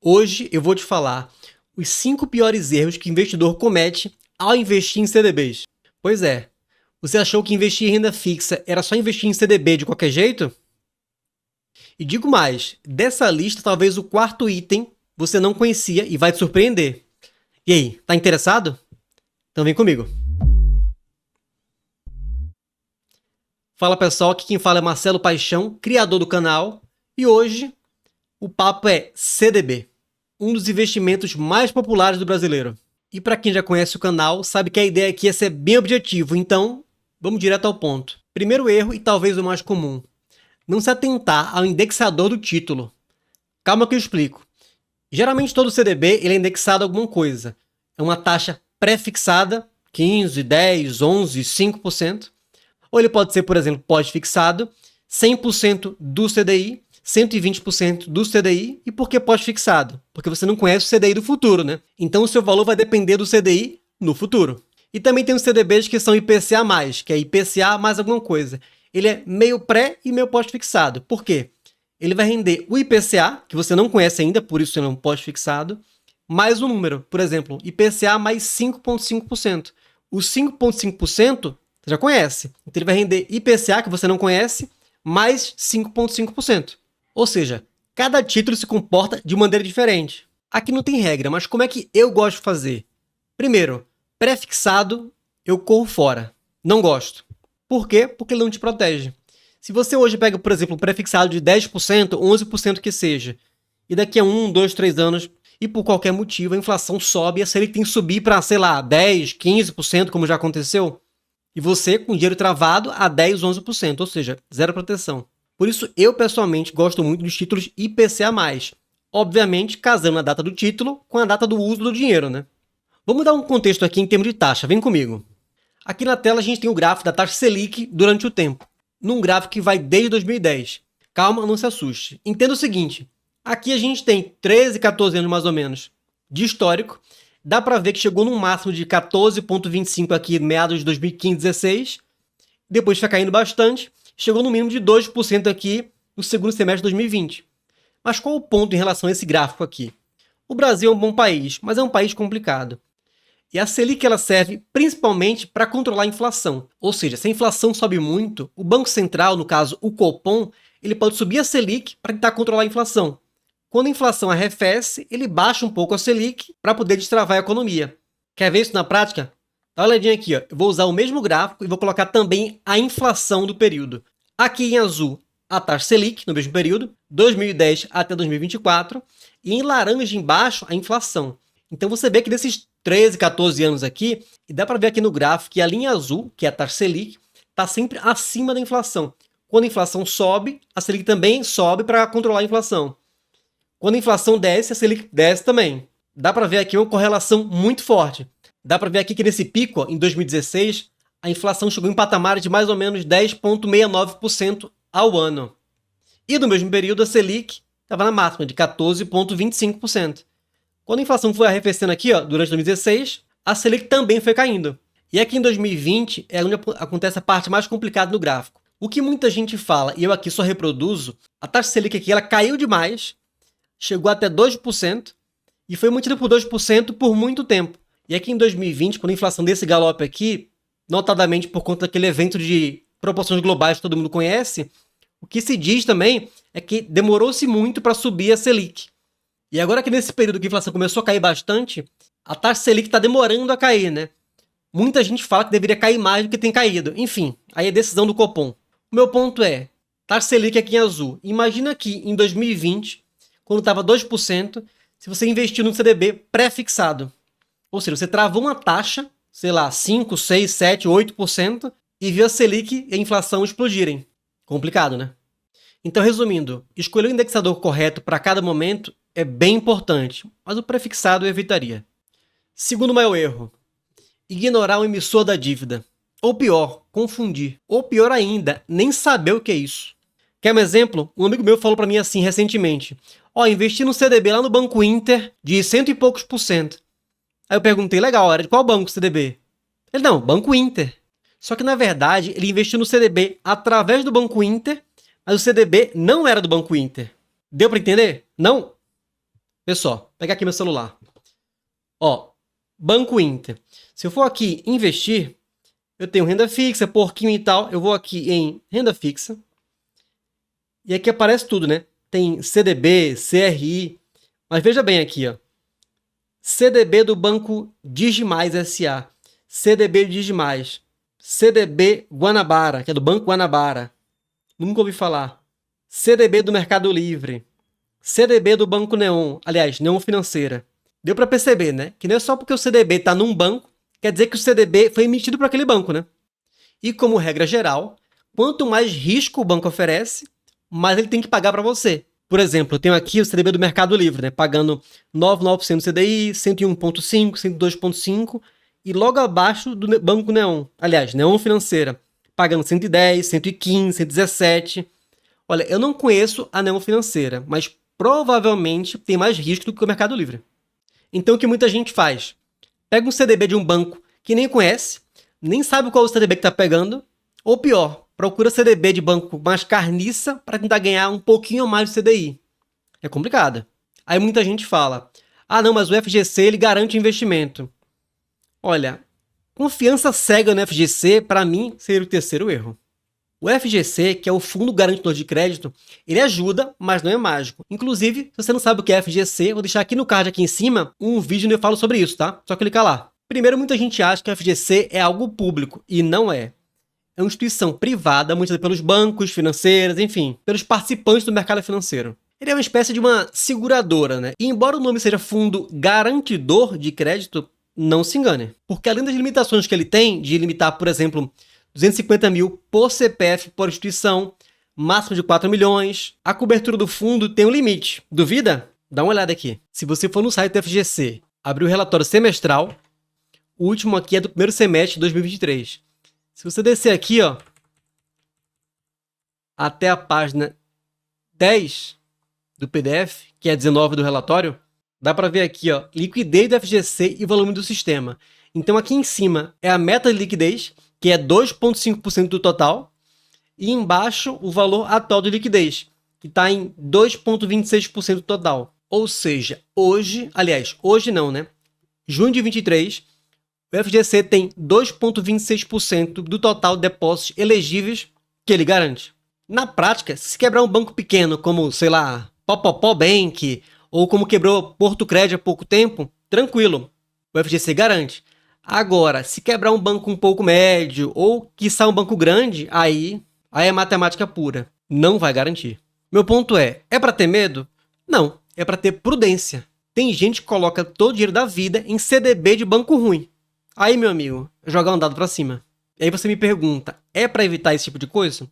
Hoje eu vou te falar os 5 piores erros que o investidor comete ao investir em CDBs. Pois é, você achou que investir em renda fixa era só investir em CDB de qualquer jeito? E digo mais, dessa lista talvez o quarto item você não conhecia e vai te surpreender. E aí, tá interessado? Então vem comigo. Fala pessoal, aqui quem fala é Marcelo Paixão, criador do canal, e hoje o papo é CDB, um dos investimentos mais populares do brasileiro. E para quem já conhece o canal, sabe que a ideia aqui é ser bem objetivo, então vamos direto ao ponto. Primeiro erro e talvez o mais comum, não se atentar ao indexador do título. Calma que eu explico. Geralmente todo CDB ele é indexado a alguma coisa. É uma taxa pré-fixada, 15, 10, 11, 5%. Ou ele pode ser, por exemplo, pós-fixado, 100% do CDI, 120% do CDI. E por que pós-fixado? Porque você não conhece o CDI do futuro, né? Então o seu valor vai depender do CDI no futuro. E também tem os CDBs que são IPCA+, que é IPCA mais alguma coisa. Ele é meio pré e meio pós-fixado. Por quê? Ele vai render o IPCA, que você não conhece ainda, por isso ele é um pós-fixado, mais um número. Por exemplo, IPCA mais 5,5%. O 5,5% você já conhece. Então ele vai render IPCA, que você não conhece, mais 5,5%. Ou seja, cada título se comporta de maneira diferente. Aqui não tem regra, mas como é que eu gosto de fazer? Primeiro, pré-fixado, eu corro fora. Não gosto. Por quê? Porque ele não te protege. Se você hoje pega, por exemplo, um pré-fixado de 10%, 11% que seja, e daqui a 1, 2, 3 anos, e por qualquer motivo a inflação sobe e a Selic tem que subir para, sei lá, 10, 15%, como já aconteceu, e você com dinheiro travado a 10, 11%, ou seja, zero proteção. Por isso, eu pessoalmente gosto muito dos títulos IPCA+, obviamente casando a data do título com a data do uso do dinheiro, né? Vamos dar um contexto aqui em termos de taxa, vem comigo. Aqui na tela a gente tem o gráfico da taxa Selic durante o tempo, num gráfico que vai desde 2010. Calma, não se assuste. Entenda o seguinte, aqui a gente tem 13, 14 anos mais ou menos de histórico, dá para ver que chegou num máximo de 14,25 aqui meados de 2015, 16, depois foi caindo bastante, chegou no mínimo de 2% aqui no segundo semestre de 2020. Mas qual o ponto em relação a esse gráfico aqui? O Brasil é um bom país, mas é um país complicado. E a Selic ela serve principalmente para controlar a inflação. Ou seja, se a inflação sobe muito, o Banco Central, no caso o Copom, ele pode subir a Selic para tentar controlar a inflação. Quando a inflação arrefece, ele baixa um pouco a Selic para poder destravar a economia. Quer ver isso na prática? Dá uma olhadinha aqui, ó. Eu vou usar o mesmo gráfico e vou colocar também a inflação do período. Aqui em azul, a taxa Selic no mesmo período, 2010 até 2024, e em laranja embaixo, a inflação. Então você vê que desses 13, 14 anos aqui, e dá para ver aqui no gráfico que a linha azul, que é a taxa Selic, está sempre acima da inflação. Quando a inflação sobe, a Selic também sobe para controlar a inflação. Quando a inflação desce, a Selic desce também. Dá para ver aqui uma correlação muito forte. Dá para ver aqui que nesse pico, ó, em 2016, a inflação chegou em patamares de mais ou menos 10,69% ao ano. E no mesmo período, a Selic estava na máxima de 14,25%. Quando a inflação foi arrefecendo aqui, ó, durante 2016, a Selic também foi caindo. E aqui em 2020 é onde acontece a parte mais complicada do gráfico. O que muita gente fala, e eu aqui só reproduzo, a taxa Selic aqui ela caiu demais, chegou até 2% e foi mantida por 2% por muito tempo. E aqui em 2020, quando a inflação desse galope aqui, notadamente por conta daquele evento de proporções globais que todo mundo conhece, o que se diz também é que demorou-se muito para subir a Selic. E agora que nesse período que a inflação começou a cair bastante, a taxa Selic está demorando a cair, né? Muita gente fala que deveria cair mais do que tem caído. Enfim, aí é decisão do Copom. O meu ponto é, taxa Selic aqui em azul. Imagina que em 2020, quando estava 2%, se você investiu num CDB pré-fixado. Ou seja, você travou uma taxa, sei lá, 5, 6, 7, 8% e viu a Selic e a inflação explodirem. Complicado, né? Então, resumindo, escolher o indexador correto para cada momento é bem importante, mas o prefixado eu evitaria. Segundo maior erro, ignorar o emissor da dívida. Ou pior, confundir. Ou pior ainda, nem saber o que é isso. Quer um exemplo? Um amigo meu falou para mim assim recentemente. Ó, investi no CDB lá no Banco Inter de 100 e poucos por cento. Aí eu perguntei, legal, era de qual banco o CDB? Ele, não, Banco Inter. Só que na verdade ele investiu no CDB através do Banco Inter, mas o CDB não era do Banco Inter. Deu para entender? Não? Vê só, pegar aqui meu celular. Ó, Banco Inter. Se eu for aqui investir, eu tenho renda fixa, porquinho e tal. Eu vou aqui em renda fixa. E aqui aparece tudo, né? Tem CDB, CRI. Mas veja bem aqui, ó. CDB do Banco Digimais SA. CDB Digimais. CDB Guanabara, que é do Banco Guanabara. Nunca ouvi falar. CDB do Mercado Livre. CDB do Banco Neon. Aliás, Neon Financeira. Deu para perceber, né? Que não é só porque o CDB está num banco, quer dizer que o CDB foi emitido por aquele banco, né? E como regra geral, quanto mais risco o banco oferece, mais ele tem que pagar para você. Por exemplo, eu tenho aqui o CDB do Mercado Livre, né? Pagando 9,9% CDI, 101,5%, 102,5%, e logo abaixo do Banco Neon. Aliás, Neon Financeira, pagando 110, 115, 117. Olha, eu não conheço a Neon Financeira, mas provavelmente tem mais risco do que o Mercado Livre. Então, o que muita gente faz? Pega um CDB de um banco que nem conhece, nem sabe qual é o CDB que está pegando, ou pior, procura CDB de banco mais carniça para tentar ganhar um pouquinho mais de CDI. É complicado. Aí muita gente fala, ah não, mas o FGC ele garante investimento. Olha, confiança cega no FGC, para mim, seria o terceiro erro. O FGC, que é o Fundo Garantidor de Crédito, ele ajuda, mas não é mágico. Inclusive, se você não sabe o que é FGC, vou deixar aqui no card aqui em cima um vídeo onde eu falo sobre isso, tá? Só clicar lá. Primeiro, muita gente acha que o FGC é algo público, e não é. É uma instituição privada, muitas vezes pelos bancos, financeiras, enfim, pelos participantes do mercado financeiro. Ele é uma espécie de uma seguradora, né? E embora o nome seja Fundo Garantidor de Crédito, não se engane. Porque além das limitações que ele tem, de limitar, por exemplo, 250 mil por CPF por instituição, máximo de 4 milhões. A cobertura do fundo tem um limite. Duvida? Dá uma olhada aqui. Se você for no site do FGC, abrir o relatório semestral, o último aqui é do primeiro semestre de 2023. Se você descer aqui, ó, até a página 10 do PDF, que é 19 do relatório, dá para ver aqui, ó, liquidez do FGC e volume do sistema. Então aqui em cima é a meta de liquidez, que é 2,5% do total, e embaixo o valor atual de liquidez, que está em 2,26% do total. Ou seja, hoje não, né? Junho de 23, o FGC tem 2,26% do total de depósitos elegíveis que ele garante. Na prática, se quebrar um banco pequeno, como, sei lá, Popopó Bank, ou como quebrou Porto Crédito há pouco tempo, tranquilo, o FGC garante. Agora, se quebrar um banco um pouco médio, ou quiçá um banco grande, aí é matemática pura. Não vai garantir. Meu ponto é para ter medo? Não, é para ter prudência. Tem gente que coloca todo o dinheiro da vida em CDB de banco ruim. Aí, meu amigo, jogar um dado para cima. E aí você me pergunta, é para evitar esse tipo de coisa?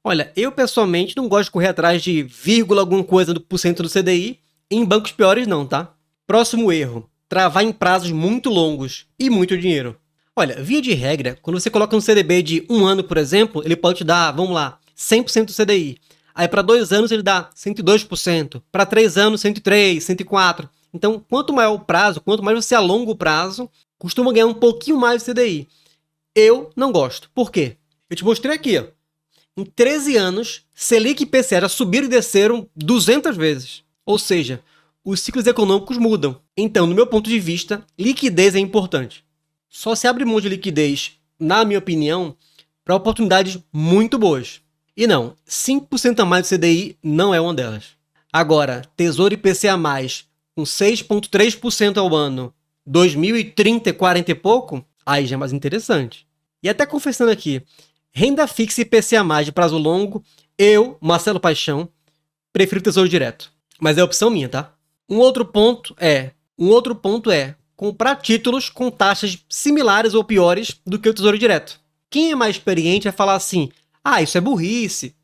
Olha, eu pessoalmente não gosto de correr atrás de vírgula alguma coisa do porcento do CDI em bancos piores não, tá? Próximo erro. Travar em prazos muito longos e muito dinheiro. Olha, via de regra, quando você coloca um CDB de 1 ano, por exemplo, ele pode te dar, vamos lá, 100% do CDI. Aí para 2 anos ele dá 102%, para 3 anos 103%, 104%. Então, quanto maior o prazo, quanto mais você alonga o prazo, costuma ganhar um pouquinho mais de CDI. Eu não gosto. Por quê? Eu te mostrei aqui, ó. Em 13 anos, Selic e IPCA já subiram e desceram 200 vezes. Ou seja, os ciclos econômicos mudam. Então, no meu ponto de vista, liquidez é importante. Só se abre mão de liquidez, na minha opinião, para oportunidades muito boas. E não, 5% a mais do CDI não é uma delas. Agora, Tesouro IPCA+, com 6,3% ao ano, 2030 e 40 e pouco, aí já é mais interessante. E até confessando aqui, renda fixa e IPCA+, de prazo longo, eu, Marcelo Paixão, prefiro Tesouro Direto. Mas é opção minha, tá? Um outro ponto é comprar títulos com taxas similares ou piores do que o Tesouro Direto. Quem é mais experiente vai falar assim, isso é burrice.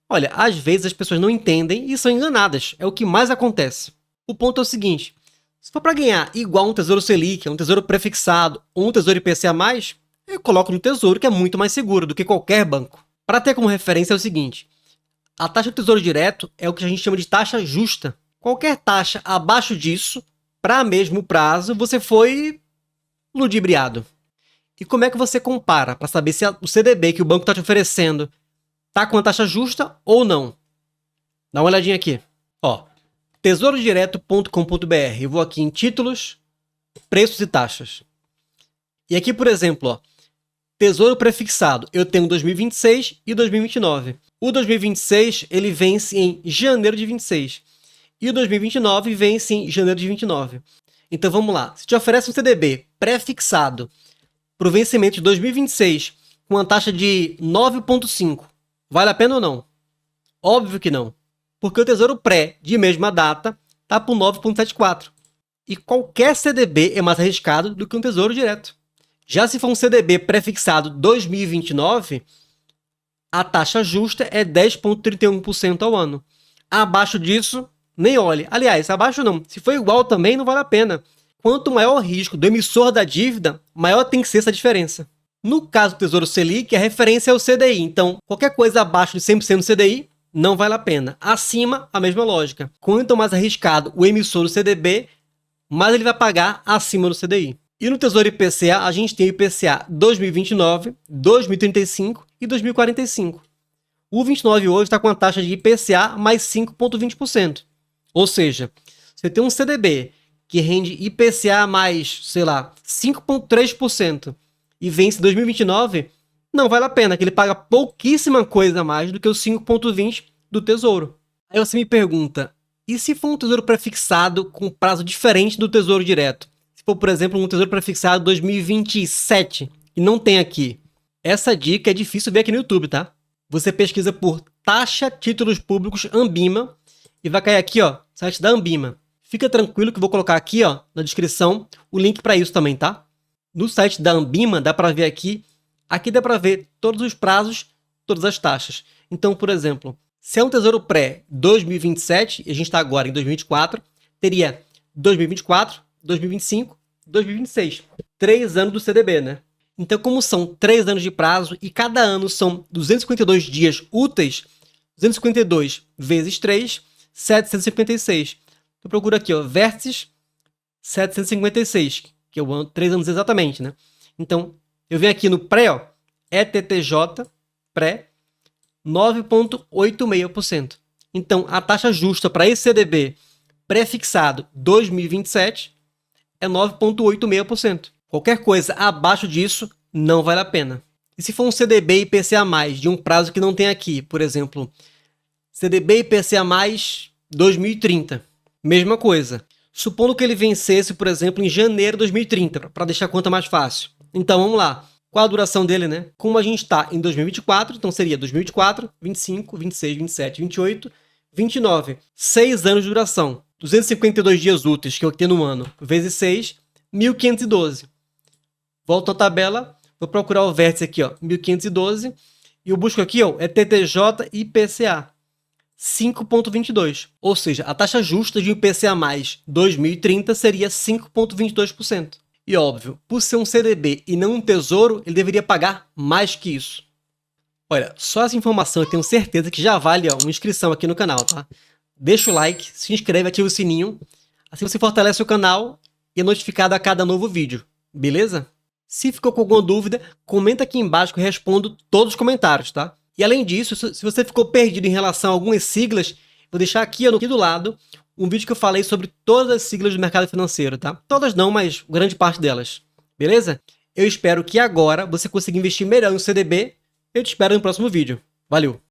Olha, às vezes as pessoas não entendem e são enganadas. É o que mais acontece. O ponto é o seguinte, se for para ganhar igual um Tesouro Selic, um Tesouro Prefixado ou um Tesouro IPCA+, eu coloco no Tesouro, que é muito mais seguro do que qualquer banco. Para ter como referência é o seguinte, a taxa do Tesouro Direto é o que a gente chama de taxa justa. Qualquer taxa abaixo disso, para mesmo prazo, você foi ludibriado. E como é que você compara para saber se o CDB que o banco está te oferecendo está com a taxa justa ou não? Dá uma olhadinha aqui. Ó, tesourodireto.com.br. Eu vou aqui em títulos, preços e taxas. E aqui, por exemplo, ó, Tesouro Prefixado, eu tenho 2026 e 2029. O 2026 ele vence em janeiro de 26 e o 2029 vence em janeiro de 29. Então vamos lá, se te oferece um CDB prefixado para o vencimento de 2026 com uma taxa de 9,5, vale a pena ou não? Óbvio que não, porque o Tesouro Pré de mesma data está por 9,74 e qualquer CDB é mais arriscado do que um Tesouro Direto. Já se for um CDB prefixado 2029, a taxa justa é 10,31% ao ano. Abaixo disso, nem olhe. Aliás, abaixo não. Se for igual também, não vale a pena. Quanto maior o risco do emissor da dívida, maior tem que ser essa diferença. No caso do Tesouro Selic, a referência é o CDI. Então, qualquer coisa abaixo de 100% do CDI, não vale a pena. Acima, a mesma lógica. Quanto mais arriscado o emissor do CDB, mais ele vai pagar acima do CDI. E no Tesouro IPCA, a gente tem o IPCA 2029, 2035 e 2045. O 29 hoje está com a taxa de IPCA mais 5,20%. Ou seja, você tem um CDB que rende IPCA mais, sei lá, 5,3% e vence em 2029, não vale a pena, que ele paga pouquíssima coisa a mais do que os 5,20% do Tesouro. Aí você me pergunta, e se for um Tesouro prefixado com prazo diferente do Tesouro Direto? Se for, por exemplo, um Tesouro prefixado 2027, e não tem aqui. Essa dica é difícil ver aqui no YouTube, tá? Você pesquisa por taxa títulos públicos Anbima e vai cair aqui, ó, site da Anbima. Fica tranquilo que eu vou colocar aqui, ó, na descrição o link para isso também, tá? No site da Anbima dá para ver aqui dá para ver todos os prazos, todas as taxas. Então, por exemplo, se é um Tesouro Pré 2027, e a gente está agora em 2024, teria 2024, 2025, 2026. 3 anos do CDB, né? Então, como são 3 anos de prazo e cada ano são 252 dias úteis, 252 vezes 3, 756. Eu procuro aqui, ó, vértices 756, que é o ano, 3 anos exatamente, né? Então, eu venho aqui no pré, ó, ETTJ, pré, 9,86%. Então, a taxa justa para esse CDB prefixado 2027 é 9,86%. Qualquer coisa abaixo disso não vale a pena. E se for um CDB IPCA+, de um prazo que não tem aqui, por exemplo, CDB IPCA+, 2030, mesma coisa. Supondo que ele vencesse, por exemplo, em janeiro de 2030, para deixar a conta mais fácil. Então, vamos lá. Qual a duração dele, né? Como a gente está em 2024, então seria 2024, 25, 26, 27, 28, 29. 6 anos de duração. 252 dias úteis que eu tenho no ano, vezes 6, 1.512. Volto à tabela, vou procurar o vértice aqui, ó, 1.512, e eu busco aqui, ó, é TTJ e IPCA, 5,22. Ou seja, a taxa justa de um IPCA mais 2030 seria 5,22%. E óbvio, por ser um CDB e não um tesouro, ele deveria pagar mais que isso. Olha, só essa informação eu tenho certeza que já vale, ó, uma inscrição aqui no canal, tá? Deixa o like, se inscreve, ativa o sininho, assim você fortalece o canal e é notificado a cada novo vídeo, beleza? Se ficou com alguma dúvida, comenta aqui embaixo que eu respondo todos os comentários, tá? E além disso, se você ficou perdido em relação a algumas siglas, vou deixar aqui, aqui do lado um vídeo que eu falei sobre todas as siglas do mercado financeiro, tá? Todas não, mas grande parte delas, beleza? Eu espero que agora você consiga investir melhor no CDB. Eu te espero no próximo vídeo. Valeu!